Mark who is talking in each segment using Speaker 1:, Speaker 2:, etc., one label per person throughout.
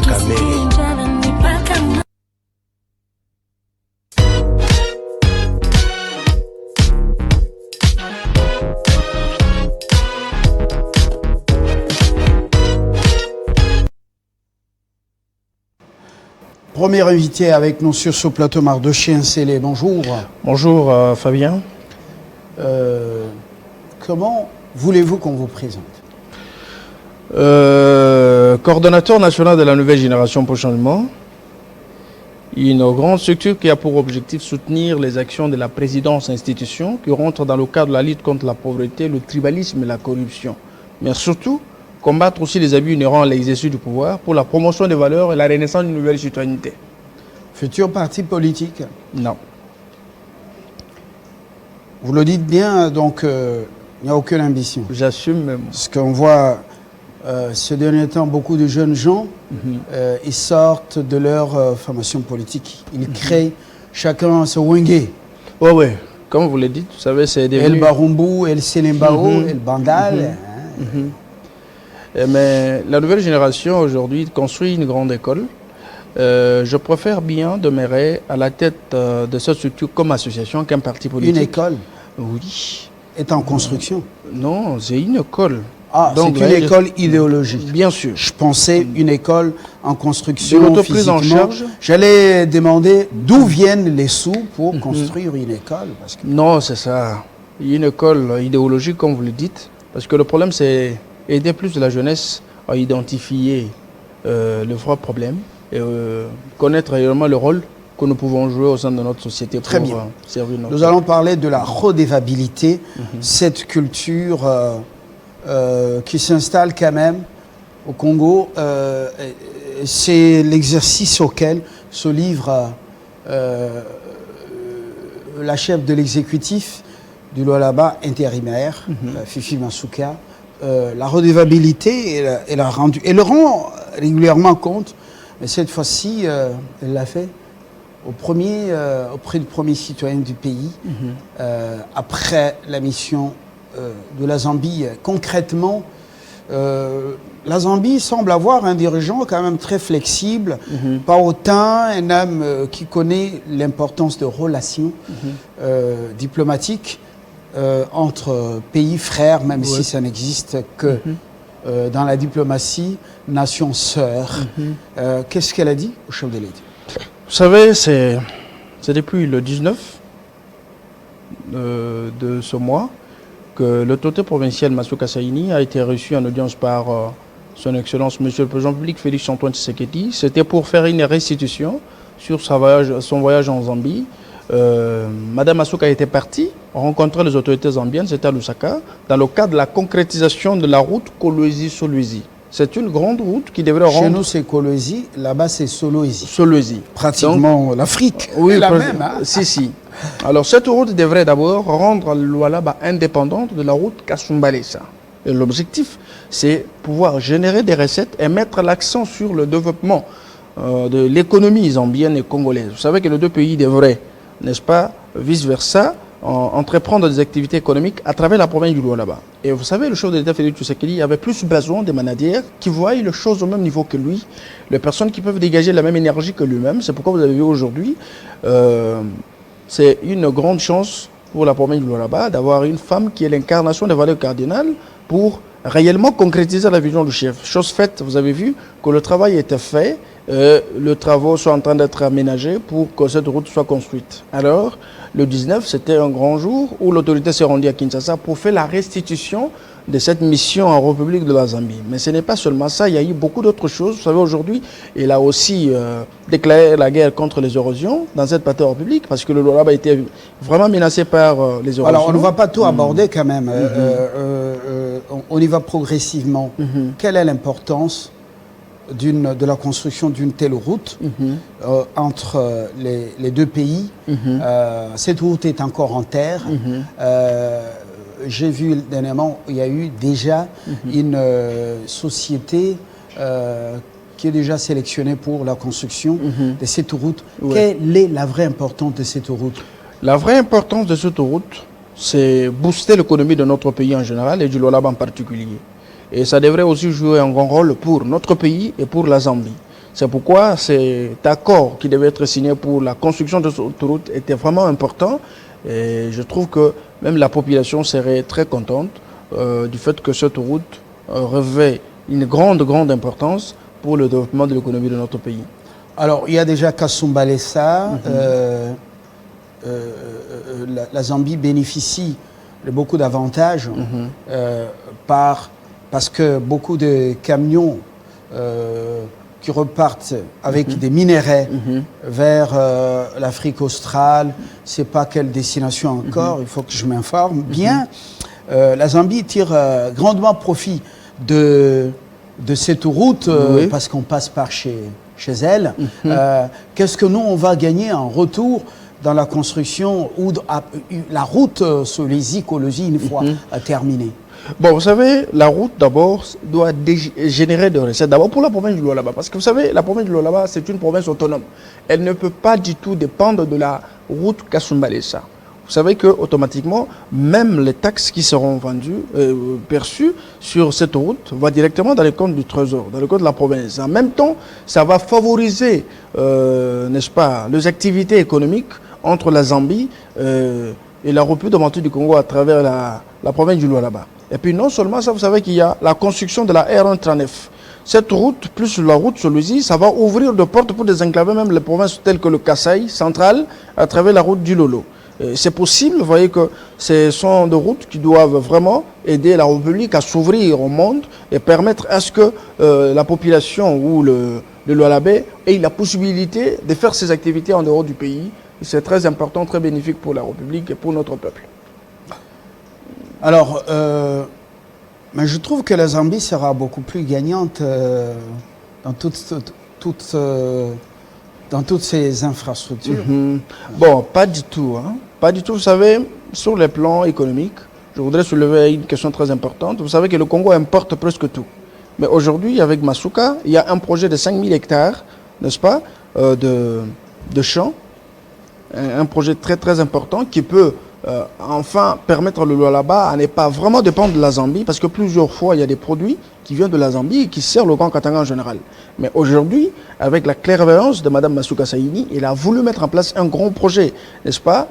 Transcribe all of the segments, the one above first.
Speaker 1: Kamere.
Speaker 2: Premier invité avec nous sur ce plateau, Mardoché Nsele. Bonjour.
Speaker 3: Bonjour Fabien.
Speaker 2: Comment voulez-vous qu'on vous présente?
Speaker 3: Coordonnateur national de la nouvelle génération pour changement, une grande structure qui a pour objectif soutenir les actions de la présidence institution qui rentrent dans le cadre de la lutte contre la pauvreté, le tribalisme et la corruption. Mais surtout, combattre aussi les abus inhérents à l'exercice du pouvoir pour la promotion des valeurs et la renaissance d'une nouvelle citoyenneté.
Speaker 2: Futur parti politique?
Speaker 3: Non.
Speaker 2: Vous le dites bien, donc il n'y a aucune ambition.
Speaker 3: J'assume même.
Speaker 2: Parce qu'on voit ce dernier temps beaucoup de jeunes gens, ils sortent de leur formation politique. Ils créent chacun ce wenge.
Speaker 3: Oui, oui. Comme vous le dites, vous savez, c'est devenu...
Speaker 2: El Barumbu, El Selembao, El Bandal.
Speaker 3: Mais la nouvelle génération aujourd'hui construit une grande école. Je préfère bien demeurer à la tête de cette structure comme association qu'un parti politique.
Speaker 2: Une école?
Speaker 3: Oui.
Speaker 2: Est en construction?
Speaker 3: Non, c'est une école.
Speaker 2: Ah, c'est une école idéologique.
Speaker 3: Bien sûr.
Speaker 2: Je pensais une école en construction.
Speaker 3: De votre prise en charge.
Speaker 2: J'allais demander d'où viennent les sous pour construire une école. Parce que...
Speaker 3: Non, c'est ça. Une école idéologique, comme vous le dites. Parce que le problème, c'est aider plus la jeunesse à identifier le vrai problème et connaître réellement le rôle que nous pouvons jouer au sein de notre société pour servir notre...
Speaker 2: Nous allons parler de la redevabilité, cette culture qui s'installe quand même au Congo. C'est l'exercice auquel se livre la chef de l'exécutif du Lualaba intérimaire, Fifi Masuka. La redevabilité, elle le rend régulièrement compte, mais cette fois-ci, elle l'a fait auprès du premier citoyen du pays, après la mission de la Zambie. Concrètement, la Zambie semble avoir un dirigeant quand même très flexible, pas autant un homme qui connaît l'importance de relations diplomatiques entre pays frères, même si ça n'existe que dans la diplomatie, nation sœur. Qu'est-ce qu'elle a dit au chef de l'État?
Speaker 3: Vous savez, c'est depuis le 19 de ce mois que l'autorité provinciale Masuka Saini a été reçu en audience par son Excellence Monsieur le Président public Félix Antoine Tshisekedi. C'était pour faire une restitution sur son voyage en Zambie. Madame Masuka était partie rencontrer les autorités zambiennes, c'était à Lusaka, dans le cadre de la concrétisation de la route Kolwezi-Solwezi. C'est une grande route qui devrait rendre...
Speaker 2: Chez nous, c'est Kolwezi, là-bas, c'est Solwezi.
Speaker 3: Solwezi.
Speaker 2: Pratiquement l'Afrique.
Speaker 3: Oui,
Speaker 2: la même. Hein?
Speaker 3: Si. Alors, cette route devrait d'abord rendre Lualaba indépendante de la route Kasumbalesa. Et l'objectif, c'est pouvoir générer des recettes et mettre l'accent sur le développement de l'économie zambienne et congolaise. Vous savez que les deux pays devraient, n'est-ce pas, vice-versa, entreprendre des activités économiques à travers la province du Lualaba. Et vous savez, le chef de l'État Félix Tshisekedi avait plus besoin des manadières qui voient les choses au même niveau que lui, les personnes qui peuvent dégager la même énergie que lui-même. C'est pourquoi vous avez vu aujourd'hui, c'est une grande chance pour la province du Lualaba d'avoir une femme qui est l'incarnation des valeurs cardinales pour réellement concrétiser la vision du chef. Chose faite, vous avez vu que le travail était fait, les travaux sont en train d'être aménagés pour que cette route soit construite. Alors, le 19, c'était un grand jour où l'autorité s'est rendue à Kinshasa pour faire la restitution de cette mission en République de la Zambie. Mais ce n'est pas seulement ça, il y a eu beaucoup d'autres choses. Vous savez, aujourd'hui, il a aussi déclaré la guerre contre les érosions dans cette partie République, parce que le Lualaba a été vraiment menacé par les érosions.
Speaker 2: Alors, on ne va pas tout aborder quand même. On y va progressivement. Quelle est l'importance de la construction d'une telle route entre les deux pays? Cette route est encore en terre. J'ai vu dernièrement, il y a eu déjà une société qui est déjà sélectionnée pour la construction de cette route. Quelle est la vraie importance de cette route?
Speaker 3: La vraie importance de cette route, c'est booster l'économie de notre pays en général et du Lualaba en particulier. Et ça devrait aussi jouer un grand rôle pour notre pays et pour la Zambie. C'est pourquoi cet accord qui devait être signé pour la construction de cette autoroute était vraiment important. Et je trouve que même la population serait très contente du fait que cette route revêt une grande importance pour le développement de l'économie de notre pays.
Speaker 2: Alors, il y a déjà Kasumbalesa. La Zambie bénéficie de beaucoup d'avantages parce que beaucoup de camions qui repartent avec des minerais vers l'Afrique australe, je ne sais pas quelle destination encore, il faut que je m'informe bien. La Zambie tire grandement profit de cette route parce qu'on passe par chez elle. Qu'est-ce que nous, on va gagner en retour dans la construction ou la route sur les écologies une fois terminée?
Speaker 3: Bon, vous savez, la route d'abord doit générer des recettes. D'abord pour la province du Lualaba, parce que vous savez, la province du Lualaba, c'est une province autonome. Elle ne peut pas du tout dépendre de la route Kasumbalesa. Vous savez que automatiquement, même les taxes qui seront vendues, perçues sur cette route, vont directement dans les comptes du Trésor, dans les comptes de la province. En même temps, ça va favoriser, n'est-ce pas, les activités économiques entre la Zambie et la République démocratique du Congo à travers la province du Lualaba. Et puis non seulement ça, vous savez qu'il y a la construction de la R139. Cette route, plus la route Solwezi, ça va ouvrir de portes pour désenclaver même les provinces telles que le Kasaï central à travers la route du Lolo. C'est possible, vous voyez que ce sont des routes qui doivent vraiment aider la République à s'ouvrir au monde et permettre à ce que la population ou le Lualabé ait la possibilité de faire ses activités en dehors du pays. C'est très important, très bénéfique pour la République et pour notre peuple.
Speaker 2: Alors, mais je trouve que la Zambie sera beaucoup plus gagnante dans toutes ces infrastructures.
Speaker 3: Bon, pas du tout. Pas du tout. Vous savez, sur le plan économique, je voudrais soulever une question très importante. Vous savez que le Congo importe presque tout. Mais aujourd'hui, avec Masuka, il y a un projet de 5000 hectares, n'est-ce pas, de champs. Un projet très important qui peut enfin permettre le Lualaba à ne pas vraiment dépendre de la Zambie, parce que plusieurs fois il y a des produits qui viennent de la Zambie et qui servent le Grand Katanga en général. Mais aujourd'hui, avec la clairvoyance de Mme Masuka Saini, elle a voulu mettre en place un grand projet, n'est-ce pas,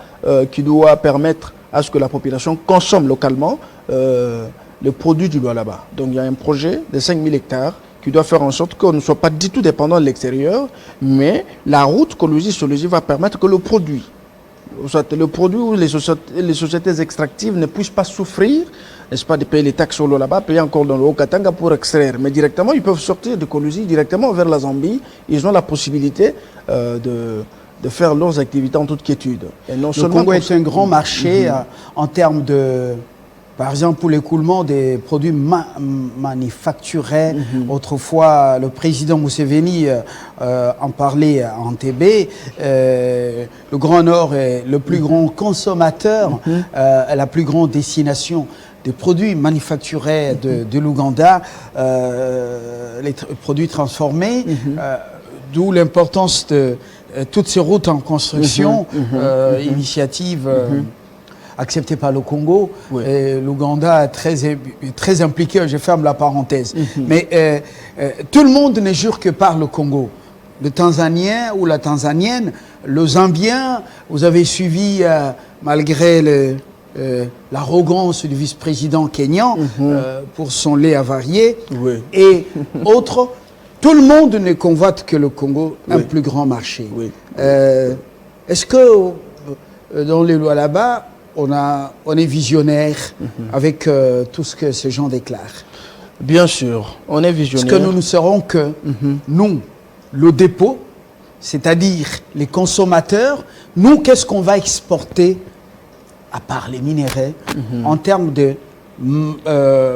Speaker 3: qui doit permettre à ce que la population consomme localement les produits du Lualaba. Donc il y a un projet de 5000 hectares qui doit faire en sorte qu'on ne soit pas du tout dépendant de l'extérieur, mais la route Kolwezi-Solwezi va permettre que le produit ou les sociétés extractives ne puissent pas souffrir, n'est-ce pas, de payer les taxes sur le là-bas, payer encore dans le Haut-Katanga pour extraire. Mais directement, ils peuvent sortir de Kolwezi directement vers la Zambie. Ils ont la possibilité de faire leurs activités en toute quiétude. Et non
Speaker 2: le Congo est un grand marché en termes de... Par exemple, pour l'écoulement des produits manufacturés, autrefois le président Museveni en parlait en TB. Le Grand Nord est le plus grand consommateur, la plus grande destination des produits manufacturés de l'Ouganda, les produits transformés, d'où l'importance de toutes ces routes en construction, initiative... accepté par le Congo. L'Ouganda est très impliqué, je ferme la parenthèse. Mais tout le monde ne jure que par le Congo. Le Tanzanien ou la Tanzanienne, le Zambien, vous avez suivi, malgré l'arrogance du vice-président kényan pour son lait avarié et autres, tout le monde ne convoite que le Congo, un plus grand marché. Est-ce que dans les lois là-bas, on est visionnaire avec tout ce que ces gens déclarent?
Speaker 3: Bien sûr, on est visionnaire.
Speaker 2: Est-ce que nous ne serons que, nous, le dépôt, c'est-à-dire les consommateurs, nous, qu'est-ce qu'on va exporter, à part les minéraux, en termes de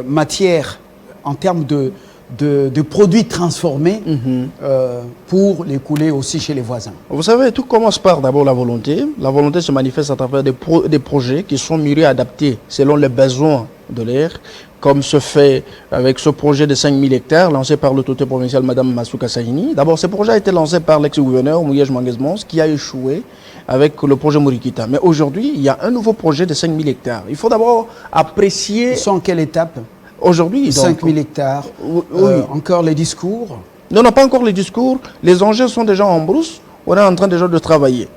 Speaker 2: matière, en termes de produits transformés pour les couler aussi chez les voisins?
Speaker 3: Vous savez, tout commence par d'abord la volonté. La volonté se manifeste à travers des projets qui sont mieux adaptés selon les besoins de l'air, comme se fait avec ce projet de 5000 hectares lancé par l'autorité provinciale Mme Masuka Saini. D'abord, ce projet a été lancé par l'ex-gouverneur Mouyej Manguez-Mons qui a échoué avec le projet Morikita. Mais aujourd'hui, il y a un nouveau projet de 5000 hectares. Il faut d'abord apprécier...
Speaker 2: Ils sont en quelle étape?
Speaker 3: Aujourd'hui,
Speaker 2: 5000 hectares, encore les discours?
Speaker 3: Non, pas encore les discours. Les engins sont déjà en brousse. On est en train déjà de travailler.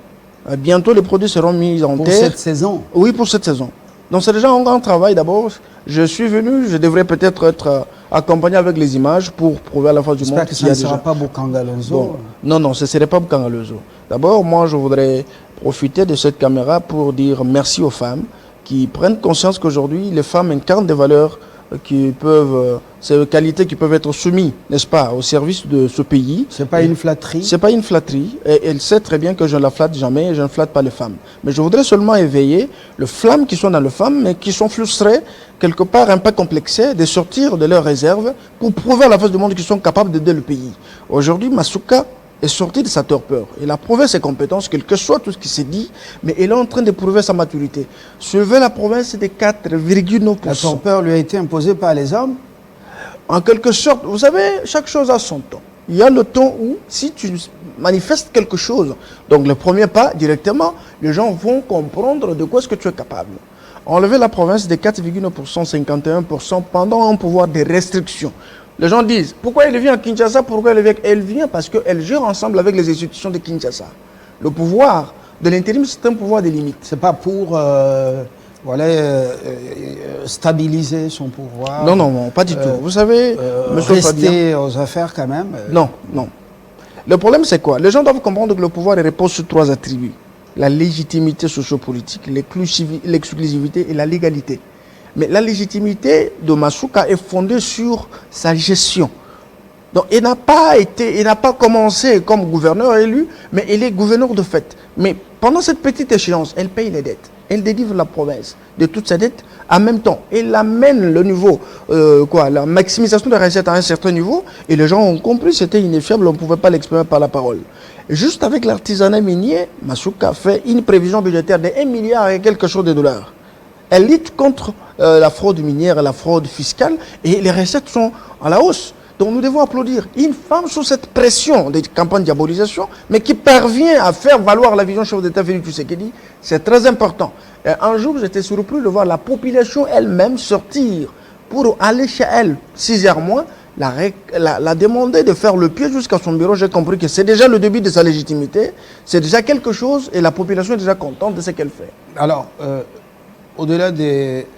Speaker 3: Bientôt, les produits seront mis en terre.
Speaker 2: Pour cette saison?
Speaker 3: Oui, pour cette saison. Donc, c'est déjà un grand travail d'abord. Je suis venu, je devrais peut-être être accompagné avec les images pour prouver à la face du monde.
Speaker 2: J'espère que ça ne sera pas Bokangalozo.
Speaker 3: Bon. Non, ce ne serait pas Bokangalozo. D'abord, moi, je voudrais profiter de cette caméra pour dire merci aux femmes qui prennent conscience qu'aujourd'hui, les femmes incarnent des valeurs qui peuvent, ces qualités qui peuvent être soumises, n'est-ce pas, au service de ce pays.
Speaker 2: C'est pas une flatterie.
Speaker 3: C'est pas une flatterie. Et elle sait très bien que je ne la flatte jamais et je ne flatte pas les femmes. Mais je voudrais seulement éveiller les flammes qui sont dans les femmes, mais qui sont frustrées, quelque part un peu complexées, de sortir de leurs réserves pour prouver à la face du monde qu'ils sont capables d'aider le pays. Aujourd'hui, Masuka est sortie de sa torpeur. Elle a prouvé ses compétences, quel que soit tout ce qui s'est dit, mais elle est en train de prouver sa maturité. Soulever la province de 4,9%.
Speaker 2: La torpeur lui a été imposée par les hommes?
Speaker 3: En quelque sorte, vous savez, chaque chose a son temps. Il y a le temps où, si tu manifestes quelque chose, donc le premier pas, directement, les gens vont comprendre de quoi est-ce que tu es capable. Enlever la province de 4,9%, 51% pendant un pouvoir de restriction. Les gens disent, pourquoi elle vient à Kinshasa? Pourquoi elle vient? Elle vient parce qu'elle gère ensemble avec les institutions de Kinshasa. Le pouvoir de l'intérim, c'est un pouvoir de limite.
Speaker 2: C'est pas pour stabiliser son pouvoir?
Speaker 3: Non, pas du tout. Vous savez,
Speaker 2: monsieur rester aux affaires quand même?
Speaker 3: Non. Le problème, c'est quoi? Les gens doivent comprendre que le pouvoir repose sur 3 attributs. La légitimité sociopolitique, l'exclusivité et la légalité. Mais la légitimité de Masuka est fondée sur sa gestion. Donc, il n'a pas commencé comme gouverneur élu, mais il est gouverneur de fait. Mais pendant cette petite échéance, elle paye les dettes. Elle délivre la province de toutes ses dettes. En même temps, elle amène le niveau, la maximisation des recettes à un certain niveau. Et les gens ont compris que c'était ineffiable, on ne pouvait pas l'exprimer par la parole. Et juste avec l'artisanat minier, Masuka fait une prévision budgétaire de 1 milliard et quelque chose de dollars. Elle lutte contre la fraude minière et la fraude fiscale et les recettes sont à la hausse. Donc nous devons applaudir une femme sous cette pression des campagnes de diabolisation, mais qui parvient à faire valoir la vision chef d'État Félix Tshisekedi. C'est très important. Et un jour, j'étais surpris de voir la population elle-même sortir pour aller chez elle 6 heures moins, la demander de faire le pied jusqu'à son bureau. J'ai compris que c'est déjà le début de sa légitimité, c'est déjà quelque chose et la population est déjà contente de ce qu'elle fait.
Speaker 2: Alors, au-delà des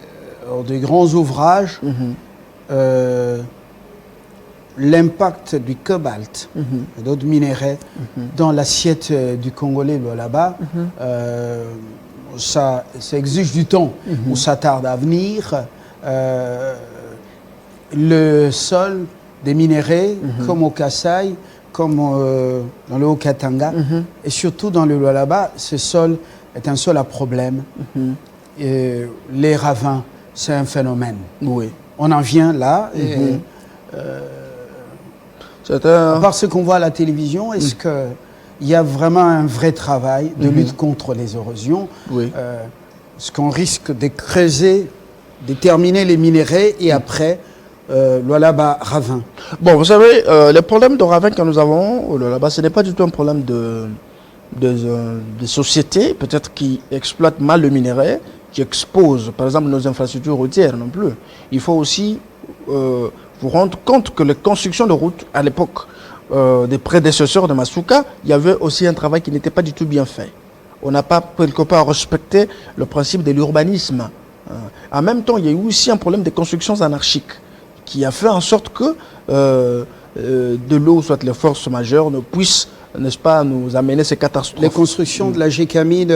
Speaker 2: grands ouvrages, l'impact du cobalt et d'autres minéraux dans l'assiette du Congolais là-bas, ça exige du temps, ou ça tarde à venir. Le sol des minéraux, comme au Kasaï, comme dans le Haut-Katanga, et surtout dans le Lualaba, ce sol est un sol à problème. Et les ravins, c'est un phénomène.
Speaker 3: Oui.
Speaker 2: On en vient là. À part ce qu'on voit à la télévision, est-ce qu'il y a vraiment un vrai travail de lutte contre les érosions? Est-ce qu'on risque de creuser, de terminer les minéraux et après, Lualaba, ravin?
Speaker 3: Bon, vous savez, le problème de ravin que nous avons au Lualaba, ce n'est pas du tout un problème de sociétés, peut-être qui exploitent mal le minerai, qui exposent, par exemple, nos infrastructures routières non plus. Il faut aussi vous rendre compte que les constructions de routes, à l'époque des prédécesseurs de Masuka, il y avait aussi un travail qui n'était pas du tout bien fait. On n'a pas, quelque part, respecté le principe de l'urbanisme. En même temps, il y a eu aussi un problème de constructions anarchiques qui a fait en sorte que de l'eau, soit les forces majeures, ne puissent, n'est-ce pas, nous amener ces catastrophes.
Speaker 2: Les constructions de la GECAMID,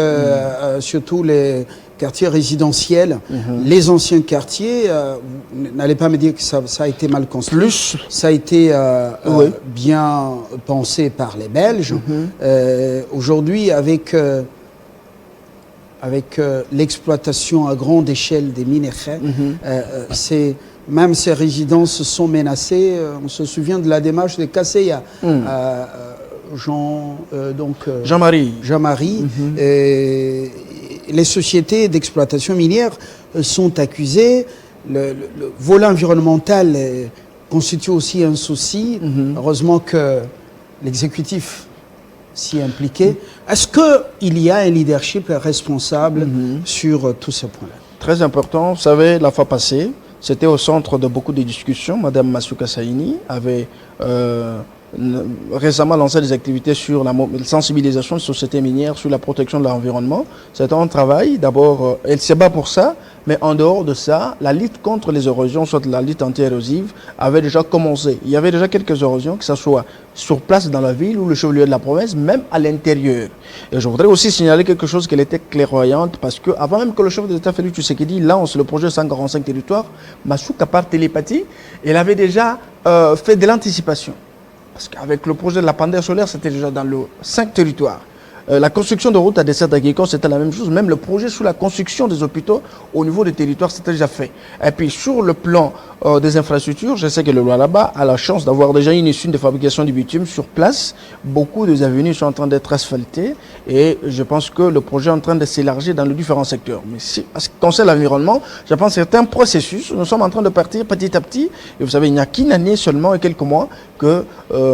Speaker 2: surtout les quartiers résidentiels, les anciens quartiers, n'allez pas me dire que ça a été mal construit. Ça a été bien pensé par les Belges. Aujourd'hui, avec l'exploitation à grande échelle des minéraux, même ces résidences sont menacées. On se souvient de la démarche de Kasseya. Jean-Marie. Les sociétés d'exploitation minière sont accusées. Le volet environnemental constitue aussi un souci. Heureusement que l'exécutif s'y est impliqué. Est-ce qu'il y a un leadership responsable sur tous ces points-là?
Speaker 3: Très important. Vous savez, la fois passée, c'était au centre de beaucoup de discussions. Madame Masuka Saini avait récemment lancé des activités sur la sensibilisation des sociétés minières, sur la protection de l'environnement. C'est un travail, d'abord, elle se bat pour ça, mais en dehors de ça, la lutte contre les érosions, soit la lutte anti-érosive, avait déjà commencé. Il y avait déjà quelques érosions, que ce soit sur place dans la ville ou le chef-lieu de la province, même à l'intérieur. Et je voudrais aussi signaler quelque chose qui était clairvoyante, parce que avant même que le chef de l'État, Félix Tshisekedi, lance le projet 145 territoires, Masuka par télépathie, elle avait déjà fait de l'anticipation. Parce qu'avec le projet de la panthère solaire, c'était déjà dans le 5 territoires. La construction de routes à dessert agricole, c'était la même chose. Même le projet sur la construction des hôpitaux au niveau des territoires, c'était déjà fait. Et puis sur le plan des infrastructures, je sais que le Lualaba a la chance d'avoir déjà une usine de fabrication du bitume sur place. Beaucoup des avenues sont en train d'être asphaltées et je pense que le projet est en train de s'élargir dans les différents secteurs. Mais si, en ce qui concerne l'environnement, je pense que c'est un processus. Nous sommes en train de partir petit à petit. Et vous savez, il n'y a qu'une année seulement et quelques mois que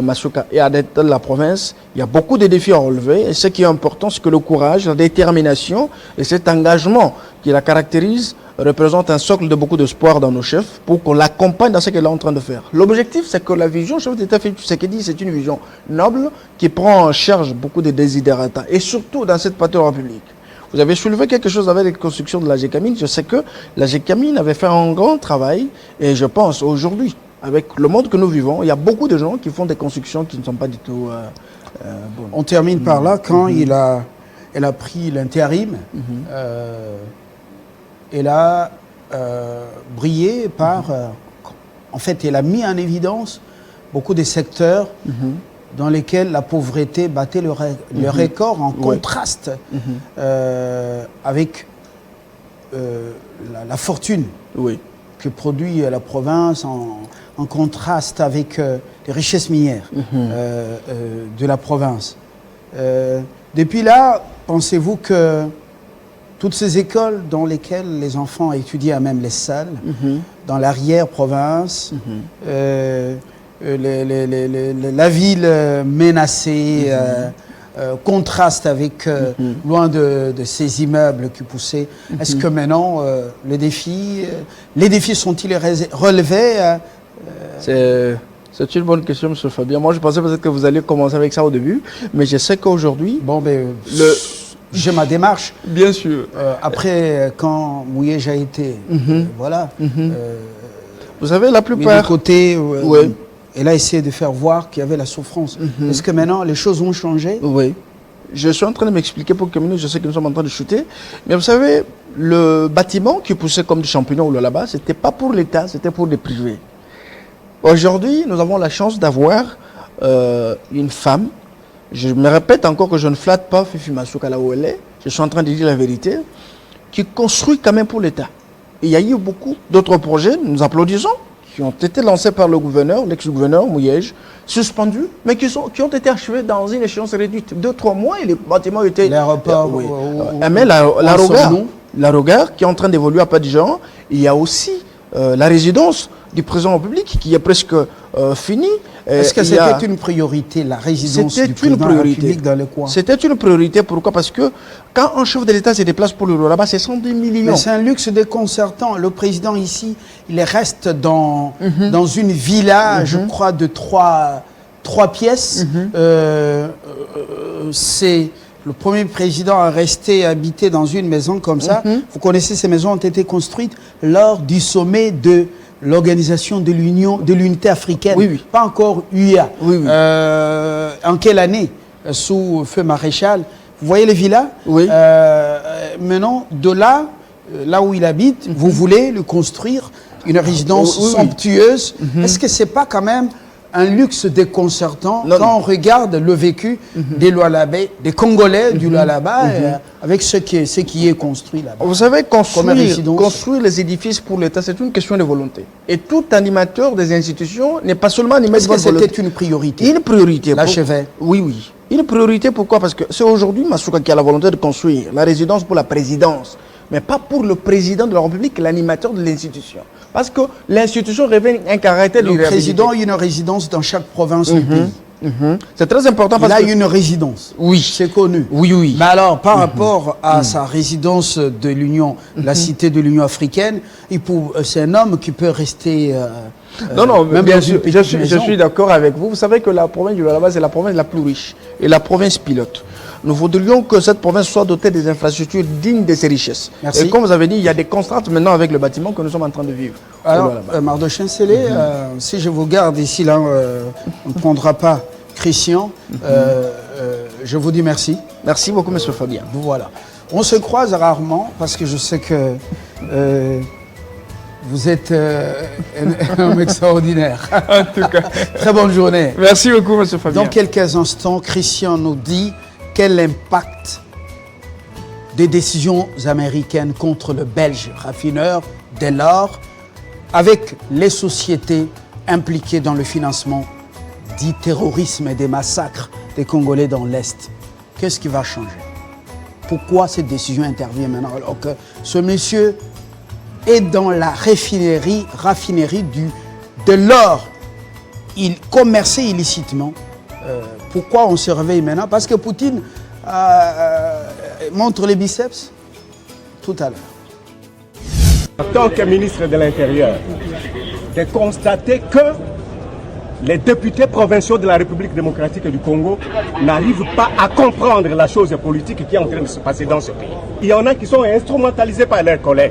Speaker 3: Masuka est à la tête de la province. Il y a beaucoup de défis à relever et ce qui est important, c'est que le courage, la détermination et cet engagement qui la caractérise représente un socle de beaucoup d'espoir dans nos chefs pour qu'on l'accompagne dans ce qu'elle est en train de faire. L'objectif, c'est que la vision, chef d'État Félix Tshisekedi, c'est une vision noble qui prend en charge beaucoup de desiderata et surtout dans cette partie de la République. Vous avez soulevé quelque chose avec les constructions de la GECAMINE. Je sais que la GECAMINE avait fait un grand travail et je pense aujourd'hui, avec le monde que nous vivons, il y a beaucoup de gens qui font des constructions qui ne sont pas du tout bonnes.
Speaker 2: On termine par là, quand elle a pris l'intérim, elle a brillé par... en fait, elle a mis en évidence beaucoup de secteurs dans lesquels la pauvreté battait le record en contraste avec la fortune que produit la province, en contraste avec les richesses minières de la province. Depuis là, pensez-vous que toutes ces écoles dans lesquelles les enfants étudient, même les salles, dans l'arrière-province, la ville menacée, contraste avec loin de ces immeubles qui poussaient. Est-ce que maintenant, les défis sont-ils relevés
Speaker 3: C'est une bonne question, M. Fabien. Moi, je pensais peut-être que vous alliez commencer avec ça au début, mais je sais qu'aujourd'hui...
Speaker 2: Bon, ben, j'ai ma démarche.
Speaker 3: Bien sûr.
Speaker 2: Après, quand Mouyeja a été, voilà.
Speaker 3: Vous savez, la plupart...
Speaker 2: de côté, elle a essayé de faire voir qu'il y avait la souffrance. Est-ce que maintenant, les choses ont changé?
Speaker 3: Oui. Je suis en train de m'expliquer pour quelques minutes, je sais que nous sommes en train de shooter. Mais vous savez, le bâtiment qui poussait comme des champignons là-bas, ce n'était pas pour l'État, c'était pour les privés. Aujourd'hui, nous avons la chance d'avoir une femme. Je me répète encore que je ne flatte pas Fifi Masuka là où elle est. Je suis en train de dire la vérité. Qui construit quand même pour l'État. Et il y a eu beaucoup d'autres projets, nous applaudissons, qui ont été lancés par le gouverneur, l'ex-gouverneur Mouyej, suspendus, mais qui ont été achevés dans une échéance réduite. 2-3 mois et les bâtiments étaient...
Speaker 2: L'aéroport,
Speaker 3: mais la Regard, qui est en train d'évoluer à pas de gens. Il y a aussi la résidence du président de la République qui est presque finie.
Speaker 2: Est-ce que c'était une priorité, la résidence du président de la République dans le coin?
Speaker 3: C'était une priorité. Pourquoi? Parce que quand un chef de l'État se déplace pour le Lualaba, c'est 110 millions.
Speaker 2: Mais c'est un luxe déconcertant. Le président ici, il reste dans une villa, je crois, de trois pièces. C'est... Le premier président a resté habité dans une maison comme ça. Vous connaissez, ces maisons ont été construites lors du sommet de l'organisation de l'unité africaine. Pas encore UIA. En quelle année? Sous feu maréchal. Vous voyez les villas? Maintenant, de là, là où il habite, vous voulez lui construire une résidence somptueuse. Est-ce que c'est pas quand même un luxe déconcertant quand on regarde le vécu des Lualabais, des Congolais du Lualaba, avec ce qui est construit là-bas?
Speaker 3: Vous savez, construire les édifices pour l'État, c'est une question de volonté. Et tout animateur des institutions n'est pas seulement animateur de volonté.
Speaker 2: Est-ce que c'était une priorité?
Speaker 3: Une priorité.
Speaker 2: L'achevet.
Speaker 3: Oui. Une priorité, pourquoi? Parce que c'est aujourd'hui Masuka qui a la volonté de construire la résidence pour la présidence, mais pas pour le président de la République, l'animateur de l'institution. Parce que l'institution révèle un caractère de
Speaker 2: Le président a une résidence dans chaque province du pays.
Speaker 3: C'est très important parce
Speaker 2: Il a
Speaker 3: que...
Speaker 2: une résidence.
Speaker 3: Oui.
Speaker 2: C'est connu.
Speaker 3: Oui, oui.
Speaker 2: Mais alors, par rapport à sa résidence de l'Union, la cité de l'Union africaine, c'est un homme qui peut rester...
Speaker 3: Non,
Speaker 2: même
Speaker 3: bien
Speaker 2: dans
Speaker 3: sûr,
Speaker 2: une petite maison.
Speaker 3: je suis d'accord avec vous. Vous savez que la province du Lualaba, c'est la province la plus riche et la province pilote. Nous voudrions que cette province soit dotée des infrastructures dignes de ses richesses.
Speaker 2: Merci.
Speaker 3: Et comme vous avez dit, il y a des contraintes maintenant avec le bâtiment que nous sommes en train de vivre.
Speaker 2: Alors, Mardochine Sélé, si je vous garde ici, là, on ne prendra pas Christian, je vous dis merci.
Speaker 3: Merci beaucoup, M. Fabien.
Speaker 2: Voilà. On se croise rarement parce que je sais que vous êtes un homme extraordinaire.
Speaker 3: En tout cas.
Speaker 2: Très bonne journée.
Speaker 3: Merci beaucoup, M. Fabien.
Speaker 2: Dans quelques instants, Christian nous dit quel impact des décisions américaines contre le Belge raffineur de l'or avec les sociétés impliquées dans le financement du terrorisme et des massacres des Congolais dans l'Est. Qu'est-ce qui va changer? Pourquoi cette décision intervient maintenant alors que ce monsieur est dans la raffinerie de l'or, il commerçait illicitement. Pourquoi on se réveille maintenant? Parce que Poutine montre les biceps tout à l'heure.
Speaker 1: En tant que ministre de l'Intérieur, de constater que les députés provinciaux de la République démocratique du Congo n'arrivent pas à comprendre la chose politique qui est en train de se passer dans ce pays. Il y en a qui sont instrumentalisés par leurs collègues.